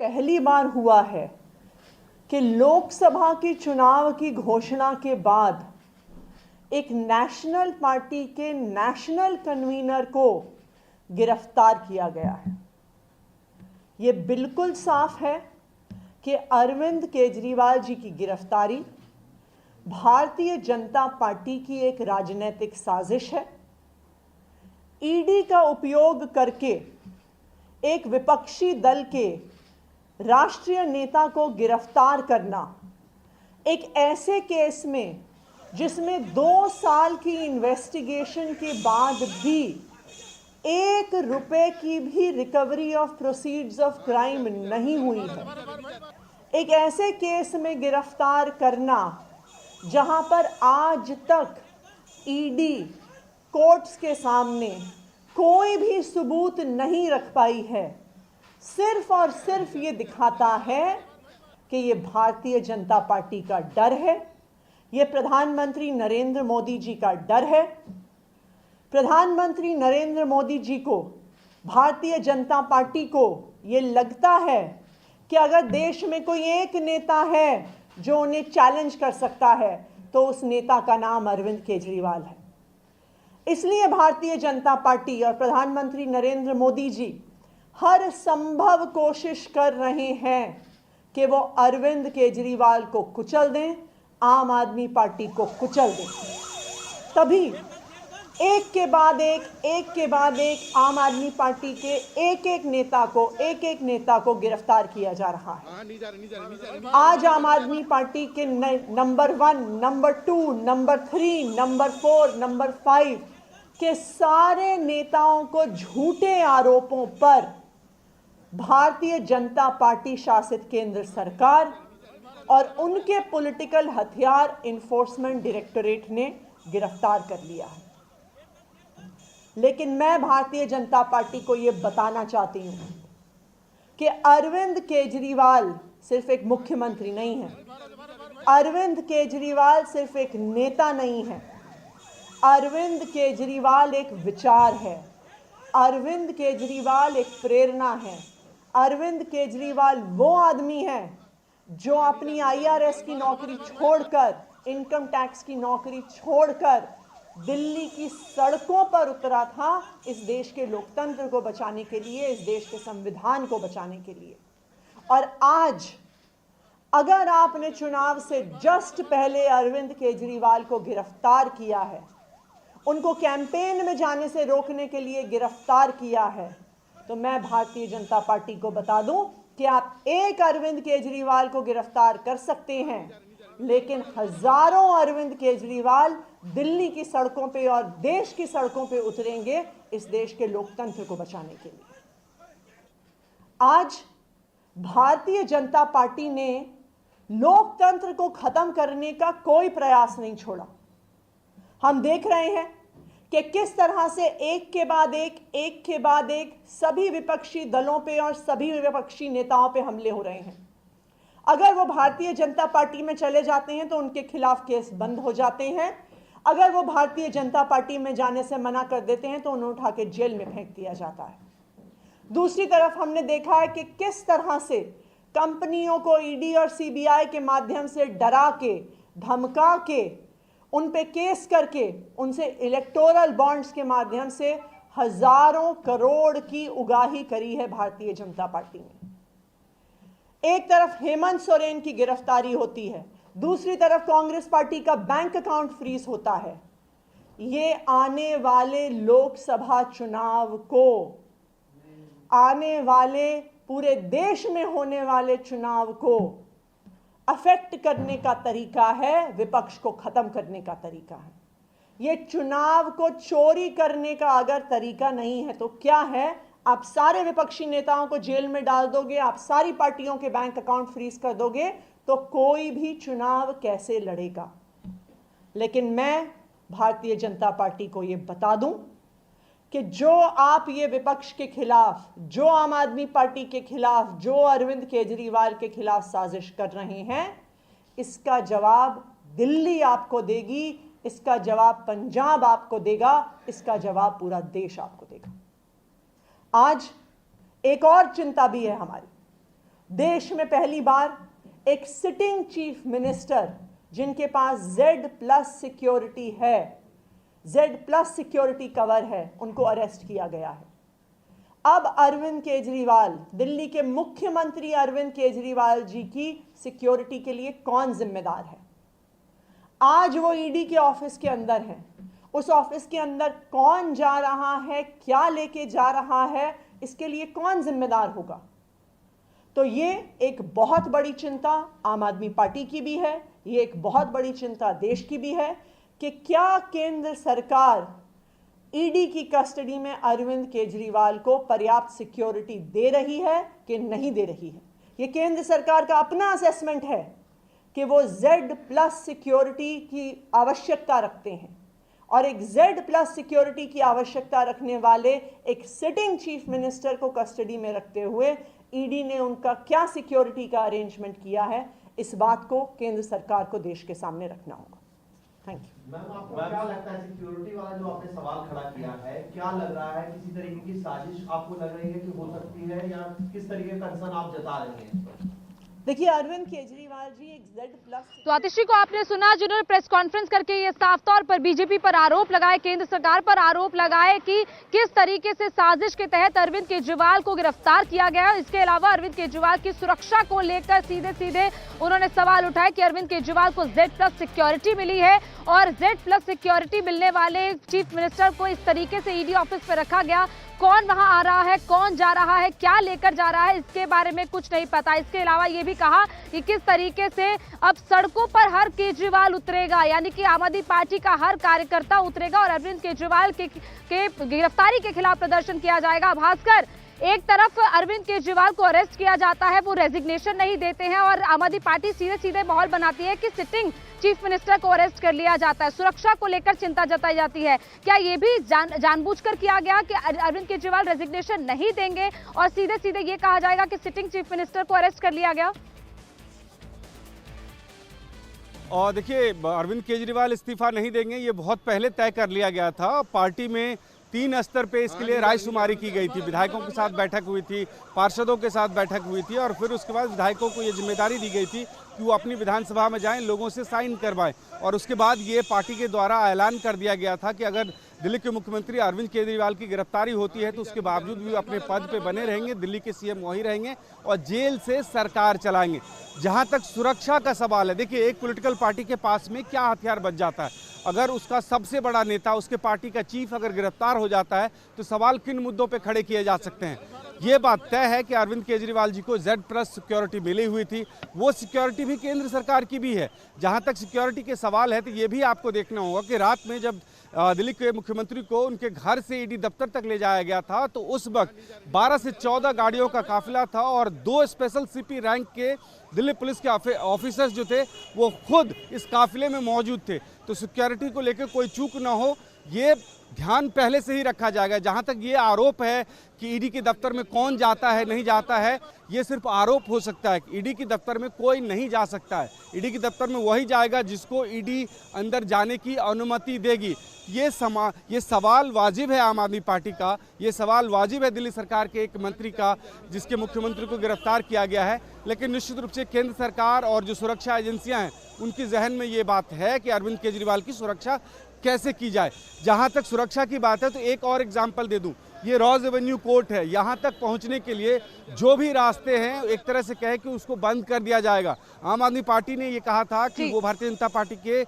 पहली बार हुआ है कि लोकसभा के चुनाव की घोषणा के बाद एक नेशनल पार्टी के नेशनल कन्वीनर को गिरफ्तार किया गया है। ये बिल्कुल साफ है कि अरविंद केजरीवाल जी की गिरफ्तारी भारतीय जनता पार्टी की एक राजनीतिक साजिश है। ईडी का उपयोग करके एक विपक्षी दल के राष्ट्रीय नेता को गिरफ्तार करना एक ऐसे केस में जिसमें 2 साल की इन्वेस्टिगेशन के बाद भी 1 रुपए की भी recovery of proceeds of crime नहीं हुई है। एक ऐसे केस में गिरफ्तार करना जहां पर आज तक ईडी कोर्ट्स के सामने कोई भी सबूत नहीं रख पाई है, सिर्फ और सिर्फ ये दिखाता है कि ये भारतीय जनता पार्टी का डर है, ये प्रधानमंत्री नरेंद्र मोदी जी का डर है। प्रधानमंत्री नरेंद्र मोदी जी को, भारतीय जनता पार्टी को ये लगता है कि अगर देश में कोई एक नेता है जो उन्हें चैलेंज कर सकता है तो उस नेता का नाम अरविंद केजरीवाल है। इसलिए भारतीय जनता पार्टी और प्रधानमंत्री नरेंद्र मोदी जी हर संभव कोशिश कर रहे हैं कि वो अरविंद केजरीवाल को कुचल दें, आम आदमी पार्टी को कुचल दें। तभी एक के बाद एक आम आदमी पार्टी के एक एक नेता को गिरफ्तार किया जा रहा है। आज आम आदमी पार्टी के number 1, number 2, number 3, number 4, number 5 के सारे नेताओं को झूठे आरोपों पर भारतीय जनता पार्टी शासित केंद्र सरकार और उनके पॉलिटिकल हथियार इन्फोर्समेंट डायरेक्टोरेट ने गिरफ्तार कर लिया है। लेकिन मैं भारतीय जनता पार्टी को यह बताना चाहती हूं कि अरविंद केजरीवाल सिर्फ एक मुख्यमंत्री नहीं है, अरविंद केजरीवाल सिर्फ एक नेता नहीं है, अरविंद केजरीवाल एक विचार है, अरविंद केजरीवाल एक प्रेरणा है। अरविंद केजरीवाल वो आदमी है जो अपनी आईआरएस की नौकरी छोड़कर, इनकम टैक्स की नौकरी छोड़कर दिल्ली की सड़कों पर उतरा था इस देश के लोकतंत्र को बचाने के लिए, इस देश के संविधान को बचाने के लिए। और आज अगर आपने चुनाव से जस्ट पहले अरविंद केजरीवाल को गिरफ्तार किया है, उनको कैंपेन में जाने से रोकने के लिए गिरफ्तार किया है, तो मैं भारतीय जनता पार्टी को बता दूं कि आप एक अरविंद केजरीवाल को गिरफ्तार कर सकते हैं, लेकिन हजारों अरविंद केजरीवाल दिल्ली की सड़कों पे और देश की सड़कों पे उतरेंगे इस देश के लोकतंत्र को बचाने के लिए। आज भारतीय जनता पार्टी ने लोकतंत्र को खत्म करने का कोई प्रयास नहीं छोड़ा। हम देख रहे हैं कि किस तरह से एक के बाद एक सभी विपक्षी दलों पे और सभी विपक्षी नेताओं पे हमले हो रहे हैं। अगर वो भारतीय जनता पार्टी में चले जाते हैं तो उनके खिलाफ केस बंद हो जाते हैं, अगर वो भारतीय जनता पार्टी में जाने से मना कर देते हैं तो उन्हें उठा के जेल में फेंक दिया जाता है। दूसरी तरफ हमने देखा है कि किस तरह से कंपनियों को ईडी और सीबीआई के माध्यम से डरा के, धमका के, उन पे केस करके उनसे इलेक्टोरल बॉन्ड्स के माध्यम से हजारों करोड़ की उगाही करी है भारतीय जनता पार्टी ने। एक तरफ हेमंत सोरेन की गिरफ्तारी होती है, दूसरी तरफ कांग्रेस पार्टी का बैंक अकाउंट फ्रीज होता है। ये आने वाले लोकसभा चुनाव को, आने वाले पूरे देश में होने वाले चुनाव को अफेक्ट करने का तरीका है, विपक्ष को खत्म करने का तरीका है। ये चुनाव को चोरी करने का अगर तरीका नहीं है तो क्या है? आप सारे विपक्षी नेताओं को जेल में डाल दोगे, आप सारी पार्टियों के बैंक अकाउंट फ्रीज कर दोगे, तो कोई भी चुनाव कैसे लड़ेगा? लेकिन मैं भारतीय जनता पार्टी को यह बता दूं कि जो आप ये विपक्ष के खिलाफ, जो आम आदमी पार्टी के खिलाफ, जो अरविंद केजरीवाल के खिलाफ साजिश कर रहे हैं, इसका जवाब दिल्ली आपको देगी, इसका जवाब पंजाब आपको देगा, इसका जवाब पूरा देश आपको देगा। आज एक और चिंता भी है हमारी, देश में पहली बार एक सिटिंग चीफ मिनिस्टर जिनके पास Z+ सिक्योरिटी है, Z+ सिक्योरिटी कवर है, उनको अरेस्ट किया गया है। अब अरविंद केजरीवाल, दिल्ली के मुख्यमंत्री अरविंद केजरीवाल जी की सिक्योरिटी के लिए कौन जिम्मेदार है? आज वो ईडी के ऑफिस के अंदर हैं। उस ऑफिस के अंदर कौन जा रहा है, क्या लेके जा रहा है, इसके लिए कौन जिम्मेदार होगा? तो ये एक बहुत बड़ी चिंता आम आदमी पार्टी की भी है, ये एक बहुत बड़ी चिंता देश की भी है कि क्या केंद्र सरकार ईडी की कस्टडी में अरविंद केजरीवाल को पर्याप्त सिक्योरिटी दे रही है कि नहीं दे रही है। ये केंद्र सरकार का अपना असेसमेंट है कि वो Z+ सिक्योरिटी की आवश्यकता रखते हैं, और एक Z+ सिक्योरिटी की आवश्यकता रखने वाले एक सिटिंग चीफ मिनिस्टर को कस्टडी में रखते हुए ईडी ने उनका क्या सिक्योरिटी का अरेंजमेंट किया है, इस बात को केंद्र सरकार को देश के सामने रखना होगा। Thank you. मैम, आपको क्या लगता है सिक्योरिटी वाला जो आपने सवाल खड़ा किया है, क्या लग रहा है किसी तरीके की साजिश आपको लग रही है कि हो सकती है, या किस तरीके का कंसर्न आप जता रही हैं? देखिए, अरविंद केजरीवाल जी एक Z+ तो आतिशी को आपने सुना, जिन्होंने प्रेस कॉन्फ्रेंस करके ये साफ तौर पर बीजेपी पर आरोप लगाए, केंद्र सरकार पर आरोप लगाए कि किस तरीके से साजिश के तहत अरविंद केजरीवाल को गिरफ्तार किया गया। इसके अलावा अरविंद केजरीवाल की सुरक्षा को लेकर सीधे सीधे उन्होंने सवाल उठाए कि अरविंद केजरीवाल को Z+ सिक्योरिटी मिली है, और Z+ सिक्योरिटी मिलने वाले चीफ मिनिस्टर को इस तरीके से ईडी ऑफिस पर रखा गया। कौन वहां आ रहा है, कौन जा रहा है, क्या लेकर जा रहा है, इसके बारे में कुछ नहीं पता। इसके अलावा ये भी कहा कि किस तरीके से अब सड़कों पर हर केजरीवाल उतरेगा, यानी कि आम आदमी पार्टी का हर कार्यकर्ता उतरेगा और अरविंद केजरीवाल के गिरफ्तारी के खिलाफ प्रदर्शन किया जाएगा। भास्कर, एक तरफ अरविंद केजरीवाल को अरेस्ट किया जाता है, वो रेजिग्नेशन नहीं देते हैं, और आम आदमी पार्टी सीधे सीधे माहौल बनाती है कि सिटिंग चीफ मिनिस्टर को अरेस्ट कर लिया जाता है। सुरक्षा को लेकर चिंता जताई जाती है। क्या ये भी जानबूझकर किया गया कि अरविंद केजरीवाल रेजिग्नेशन नहीं देंगे और सीधे सीधे ये कहा जाएगा कि सिटिंग चीफ मिनिस्टर को अरेस्ट कर लिया गया? और देखिए, अरविंद केजरीवाल इस्तीफा नहीं देंगे, ये बहुत पहले तय कर लिया गया था। पार्टी में 3 स्तर पे इसके लिए रायशुमारी की गई थी, विधायकों के साथ बैठक हुई थी, पार्षदों के साथ बैठक हुई थी, और फिर उसके बाद विधायकों को ये जिम्मेदारी दी गई थी कि वो अपनी विधानसभा में जाएं, लोगों से साइन करवाएं। और उसके बाद ये पार्टी के द्वारा ऐलान कर दिया गया था कि अगर दिल्ली के मुख्यमंत्री अरविंद केजरीवाल की गिरफ्तारी होती है तो उसके बावजूद भी अपने पद पे बने रहेंगे, दिल्ली के सीएम वही रहेंगे और जेल से सरकार चलाएंगे। जहां तक सुरक्षा का सवाल है, देखिए, एक पॉलिटिकल पार्टी के पास में क्या हथियार बच जाता है। अगर उसका सबसे बड़ा नेता, उसके पार्टी का चीफ अगर गिरफ्तार हो जाता है तो सवाल किन मुद्दों पे खड़े किए जा सकते हैं। ये बात तय है कि अरविंद केजरीवाल जी को Z+ सिक्योरिटी मिली हुई थी, वो सिक्योरिटी भी केंद्र सरकार की भी है। जहां तक सिक्योरिटी के सवाल है तो ये भी आपको देखना होगा कि रात में जब दिल्ली के मुख्यमंत्री को उनके घर से ईडी दफ्तर तक ले जाया गया था तो उस वक्त 12 से 14 गाड़ियों का काफिला था, और 2 स्पेशल CP रैंक के दिल्ली पुलिस के ऑफिसर्स जो थे वो खुद इस काफिले में मौजूद थे। तो सिक्योरिटी को लेकर कोई चूक ना हो, ये ध्यान पहले से ही रखा जाएगा। जहां तक ये आरोप है कि ईडी के दफ्तर में कौन जाता है नहीं जाता है, ये सिर्फ आरोप हो सकता है। ईडी के दफ्तर में कोई नहीं जा सकता है, ईडी के दफ्तर में वही जाएगा जिसको ईडी अंदर जाने की अनुमति देगी। ये सवाल वाजिब है आम आदमी पार्टी का, ये सवाल वाजिब है दिल्ली सरकार के एक मंत्री का जिसके मुख्यमंत्री को गिरफ्तार किया गया है। लेकिन निश्चित रूप से केंद्र सरकार और जो सुरक्षा एजेंसियां हैं उनके जहन में ये बात है कि अरविंद केजरीवाल की सुरक्षा कैसे की जाए। जहां तक सुरक्षा की बात है तो एक और एग्जाम्पल दे दूं, ये रॉज एवेन्यू कोर्ट है, यहाँ तक पहुँचने के लिए जो भी रास्ते हैं एक तरह से कहे कि उसको बंद कर दिया जाएगा। आम आदमी पार्टी ने ये कहा था कि वो भारतीय जनता पार्टी के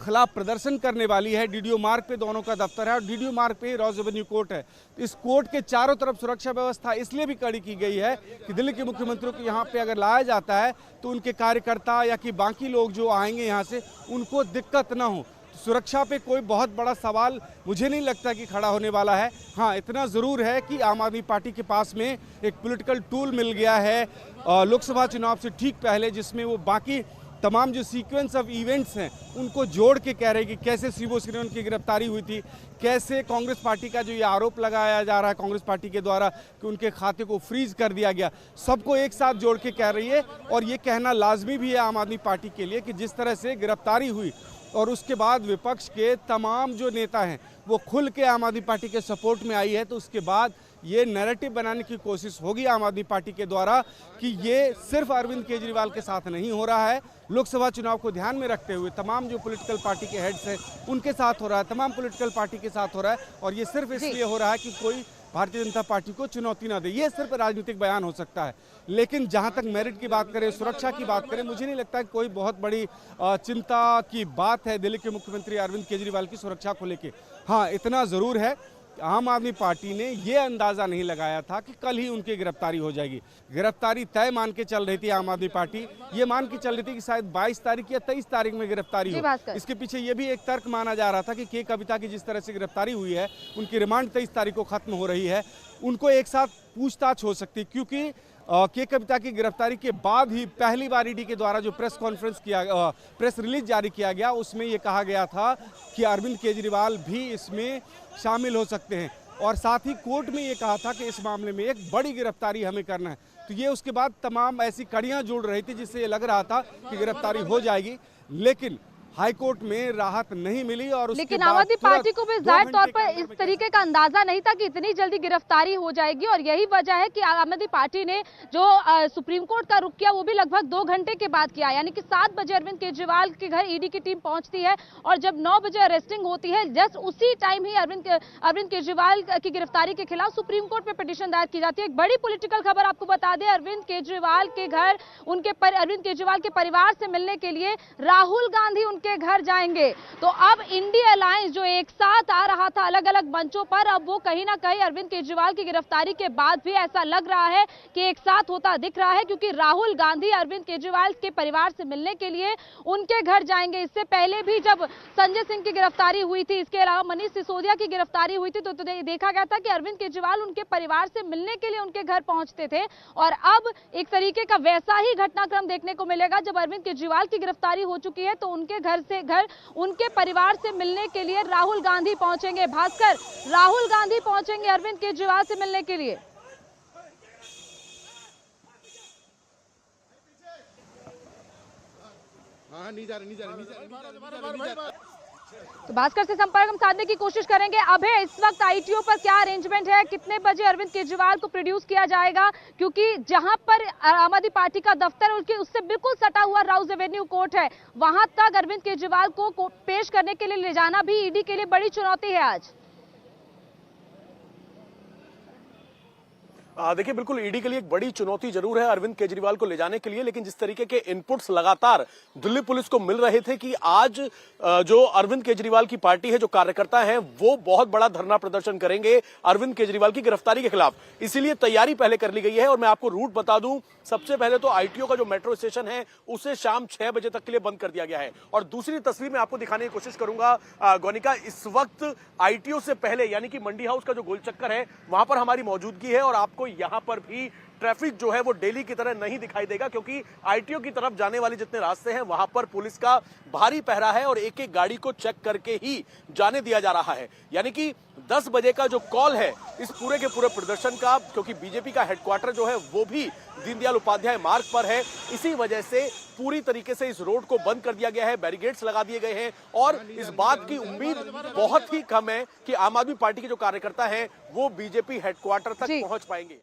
खिलाफ प्रदर्शन करने वाली है। DDO मार्ग पे दोनों का दफ्तर है और DDO मार्ग पे रॉज एवेन्यू कोर्ट है। इस कोर्ट के चारों तरफ सुरक्षा व्यवस्था इसलिए भी कड़ी की गई है कि दिल्ली के मुख्यमंत्री को यहाँ पे अगर लाया जाता है तो उनके कार्यकर्ता या कि बाकी लोग जो आएंगे यहाँ से उनको दिक्कत ना हो। सुरक्षा पे कोई बहुत बड़ा सवाल मुझे नहीं लगता कि खड़ा होने वाला है। हाँ, इतना ज़रूर है कि आम आदमी पार्टी के पास में एक पॉलिटिकल टूल मिल गया है लोकसभा चुनाव से ठीक पहले, जिसमें वो बाकी तमाम जो सीक्वेंस ऑफ इवेंट्स हैं उनको जोड़ के कह रहे हैं कि कैसे शिबू सोरेन की गिरफ्तारी हुई थी, कैसे कांग्रेस पार्टी का जो ये आरोप लगाया जा रहा है कांग्रेस पार्टी के द्वारा कि उनके खाते को फ्रीज कर दिया गया, सबको एक साथ जोड़ के कह रही है। और ये कहना लाजमी भी है आम आदमी पार्टी के लिए कि जिस तरह से गिरफ्तारी हुई और उसके बाद विपक्ष के तमाम जो नेता हैं वो खुल के आम आदमी पार्टी के सपोर्ट में आई है, तो उसके बाद ये नैरेटिव बनाने की कोशिश होगी आम आदमी पार्टी के द्वारा कि ये सिर्फ अरविंद केजरीवाल के साथ नहीं हो रहा है, लोकसभा चुनाव को ध्यान में रखते हुए तमाम जो पॉलिटिकल पार्टी के हेड्स हैं उनके साथ हो रहा है, तमाम पॉलिटिकल पार्टी के साथ हो रहा है, और ये सिर्फ इसलिए हो रहा है कि कोई भारतीय जनता पार्टी को चुनौती ना दे। ये सिर्फ राजनीतिक बयान हो सकता है, लेकिन जहां तक मेरिट की बात करें, सुरक्षा की बात करें, मुझे नहीं लगता कि कोई बहुत बड़ी चिंता की बात है दिल्ली के मुख्यमंत्री अरविंद केजरीवाल की सुरक्षा को लेकर। हाँ, इतना जरूर है, आम आदमी पार्टी ने यह अंदाजा नहीं लगाया था कि कल ही उनकी गिरफ्तारी हो जाएगी। गिरफ्तारी तय मान के चल रही थी आम आदमी पार्टी, ये मान के चल रही थी कि शायद 22 तारीख या 23 तारीख में गिरफ्तारी हो। इसके पीछे ये भी एक तर्क माना जा रहा था कि के कविता की जिस तरह से गिरफ्तारी हुई है, उनकी रिमांड 23 तारीख को खत्म हो रही है, उनको एक साथ पूछताछ हो सकती, क्योंकि के कविता की गिरफ्तारी के बाद ही पहली बार ईडी के द्वारा जो प्रेस रिलीज जारी किया गया, उसमें ये कहा गया था कि अरविंद केजरीवाल भी इसमें शामिल हो सकते हैं, और साथ ही कोर्ट में ये कहा था कि इस मामले में एक बड़ी गिरफ्तारी हमें करना है। तो ये उसके बाद तमाम ऐसी कड़ियां जुड़ रही थी जिससे ये लग रहा था कि गिरफ्तारी हो जाएगी, लेकिन हाईकोर्ट में राहत नहीं मिली। और लेकिन आम आदमी पार्टी को भी जाहिर तौर पर इस तरीके का अंदाजा नहीं था कि इतनी जल्दी गिरफ्तारी हो जाएगी, और यही वजह है कि आम आदमी पार्टी ने जो सुप्रीम कोर्ट का रुख किया वो भी लगभग 2 घंटे के बाद किया, यानी कि 7 बजे अरविंद केजरीवाल के घर ईडी की टीम पहुंचती है और जब 9 बजे अरेस्टिंग होती है, जस्ट उसी टाइम ही अरविंद केजरीवाल की गिरफ्तारी के खिलाफ सुप्रीम कोर्ट में पिटीशन दायर की जाती है। एक बड़ी पॉलिटिकल खबर आपको बता दें, अरविंद केजरीवाल के घर अरविंद केजरीवाल के परिवार से मिलने के लिए राहुल गांधी उनके घर जाएंगे। तो अब इंडिया अलायंस जो एक साथ आ रहा था अलग अलग मंचों पर, अब वो कहीं ना कहीं अरविंद केजरीवाल की गिरफ्तारी के बाद भी ऐसा लग रहा है कि एक साथ होता दिख रहा है, क्योंकि राहुल गांधी अरविंद केजरीवाल के परिवार से मिलने के लिए उनके घर जाएंगे। इससे पहले भी जब संजय सिंह की गिरफ्तारी हुई थी, इसके अलावा मनीष सिसोदिया की गिरफ्तारी हुई थी, तो देखा गया था कि अरविंद केजरीवाल उनके परिवार से मिलने के लिए उनके घर पहुंचते थे, और अब एक तरीके का वैसा ही घटनाक्रम देखने को मिलेगा। जब अरविंद केजरीवाल की गिरफ्तारी हो चुकी है तो उनके घर उनके परिवार से मिलने के लिए राहुल गांधी पहुंचेंगे। भास्कर, राहुल गांधी पहुंचेंगे अरविंद केजरीवाल से मिलने के लिए। तो भास्कर से संपर्क हम साधने की कोशिश करेंगे। अभय, इस वक्त आईटीओ पर क्या अरेंजमेंट है, कितने बजे अरविंद केजरीवाल को प्रोड्यूस किया जाएगा, क्योंकि जहां पर आम आदमी पार्टी का दफ्तर उससे बिल्कुल सटा हुआ राउज एवेन्यू कोर्ट है, वहां तक अरविंद केजरीवाल को पेश करने के लिए ले जाना भी ईडी के लिए बड़ी चुनौती है आज। देखिए, बिल्कुल ईडी के लिए एक बड़ी चुनौती जरूर है अरविंद केजरीवाल को ले जाने के लिए, लेकिन जिस तरीके के इनपुट्स लगातार दिल्ली पुलिस को मिल रहे थे कि आज जो अरविंद केजरीवाल की पार्टी है, जो कार्यकर्ता हैं, वो बहुत बड़ा धरना प्रदर्शन करेंगे अरविंद केजरीवाल की गिरफ्तारी के खिलाफ, इसीलिए तैयारी पहले कर ली गई है। और मैं आपको रूट बता दूं, सबसे पहले तो आईटीओ का जो मेट्रो स्टेशन है उसे शाम 6 बजे तक के लिए बंद कर दिया गया है। और दूसरी तस्वीर मैं आपको दिखाने की कोशिश करूंगा गोनिका, इस वक्त आईटीओ से पहले यानी कि मंडी हाउस का जो गोल चक्कर है वहां पर हमारी मौजूदगी है, और आपको यहां पर भी ट्रैफिक जो है वो डेली की तरह नहीं दिखाई देगा, क्योंकि आईटीओ की तरफ जाने वाले जितने रास्ते हैं वहां पर पुलिस का भारी पहरा है और एक एक गाड़ी को चेक करके ही जाने दिया जा रहा है। यानी कि 10 बजे का जो कॉल है इस पूरे के पूरे प्रदर्शन का, क्योंकि बीजेपी का हेडक्वार्टर जो है वो भी दीनदयाल उपाध्याय मार्ग पर है, इसी वजह से पूरी तरीके से इस रोड को बंद कर दिया गया है, बैरिकेड्स लगा दिए गए हैं, और इस बात की उम्मीद बहुत ही कम है कि आम आदमी पार्टी के जो कार्यकर्ता हैं वो बीजेपी हेडक्वार्टर तक पहुंच पाएंगे।